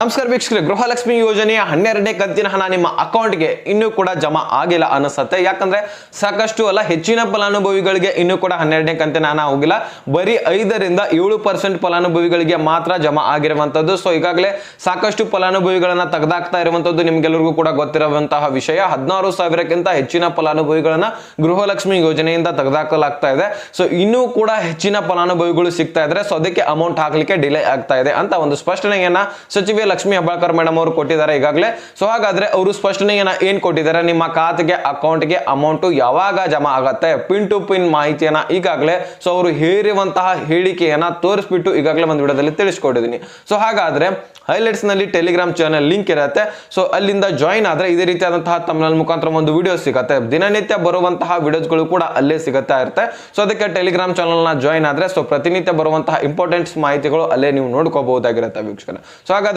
ನಮಸ್ಕಾರ ವೀಕ್ಷಕರೇ, ಗೃಹಲಕ್ಷ್ಮಿ ಯೋಜನೆಯ 12ನೇ ಕಂತಿನ ಹಣ ನಿಮ್ಮ ಅಕೌಂಟ್ಗೆ ಇನ್ನೂ ಕೂಡ ಜಮಾ ಆಗಿಲ್ಲ ಅನಿಸುತ್ತೆ. ಯಾಕಂದ್ರೆ ಸಾಕಷ್ಟು ಹೆಚ್ಚಿನ ಫಲಾನುಭವಿಗಳಿಗೆ ಇನ್ನೂ ಕೂಡ 12ನೇ ಕಂತಿನ ಹಣ ಹೋಗಿಲ್ಲ. ಬರೀ 5-7% ಫಲಾನುಭವಿಗಳಿಗೆ ಮಾತ್ರ ಜಮಾ ಆಗಿರುವಂತದ್ದು. ಸೊ ಈಗಾಗಲೇ ಸಾಕಷ್ಟು ಫಲಾನುಭವಿಗಳನ್ನ ತೆಗೆದಾಕ್ತಾ ಇರುವಂತದ್ದು ನಿಮ್ಗೆಲ್ಲರಿಗೂ ಕೂಡ ಗೊತ್ತಿರುವಂತಹ ವಿಷಯ. 16,000ಕ್ಕಿಂತ ಹೆಚ್ಚಿನ ಫಲಾನುಭವಿಗಳನ್ನ ಗೃಹಲಕ್ಷ್ಮಿ ಯೋಜನೆಯಿಂದ ತೆಗೆದಾಕಲಾಗ್ತಾ ಇದೆ. ಸೊ ಇನ್ನೂ ಕೂಡ ಹೆಚ್ಚಿನ ಫಲಾನುಭವಿಗಳು ಸಿಗ್ತಾ ಇದ್ದಾರೆ. ಸೊ ಅದಕ್ಕೆ ಅಮೌಂಟ್ ಹಾಕ್ಲಿಕ್ಕೆ ಡಿಲೇ ಆಗ್ತಾ ಇದೆ ಅಂತ ಒಂದು ಸ್ಪಷ್ಟನೆಯನ್ನ ಸಚಿವೆ ಲಕ್ಷ್ಮಿ ಹೆಬ್ಬಾಳ್ಕರ್ ಮೇಡಮ್ ಅವರು ಕೊಟ್ಟಿದ್ದಾರೆ ಈಗಾಗಲೇ. ಸೊ ಹಾಗಾದ್ರೆ ಅವರು ಸ್ಪಷ್ಟನೆಯನ್ನ ಏನ್ ಕೊಟ್ಟಿದ್ದಾರೆ, ನಿಮ್ಮ ಖಾತೆಗೆ ಅಕೌಂಟ್ಗೆ ಅಮೌಂಟ್ ಯಾವಾಗ ಜಮಾ ಆಗತ್ತೆ, ಪಿನ್ ಟು ಪಿನ್ ಮಾಹಿತಿಯನ್ನ ಈಗಾಗಲೇ ಸೊ ಅವರು ಹೇರಿರುವಂತಹ ಹೇಳಿಕೆಯನ್ನ ತೋರಿಸ್ಬಿಟ್ಟು ಈಗಾಗಲೇ ಒಂದು ವಿಡಿಯೋದಲ್ಲಿ ತಿಳಿಸ್ಕೊಟ್ಟಿದ್ದೀನಿ. ಸೊ ಹಾಗಾದ್ರೆ ಹೈಲೈಟ್ಸ್ ನಲ್ಲಿ ಟೆಲಿಗ್ರಾಮ್ ಚಾನೆಲ್ ಲಿಂಕ್ ಇರುತ್ತೆ. ಸೊ ಅಲ್ಲಿಂದ ಜಾಯಿನ್ ಆದ್ರೆ ಇದೇ ರೀತಿಯಾದಂತಹ ತಮಿಳ್ ಮುಖಾಂತರ ಒಂದು ವಿಡಿಯೋ ಸಿಗುತ್ತೆ. ದಿನನಿತ್ಯ ಬರುವಂತಹ ವಿಡಿಯೋಸ್ಗಳು ಕೂಡ ಅಲ್ಲೇ ಸಿಗುತ್ತಾ ಇರುತ್ತೆ. ಸೊ ಅದಕ್ಕೆ ಟೆಲಿಗ್ರಾಮ್ ಚಾನೆಲ್ ನ ಜಾಯಿನ್ ಆದ್ರೆ ಸೊ ಪ್ರತಿನಿತ್ಯ ಬರುವಂತಹ ಇಂಪಾರ್ಟೆಂಟ್ ಮಾಹಿತಿಗಳು ಅಲ್ಲೇ ನೀವು ನೋಡ್ಕೋಬಹುದಾಗಿರುತ್ತೆ ವೀಕ್ಷಕರೇ. ಸೊ ಹಾಗಾದ್ರೆ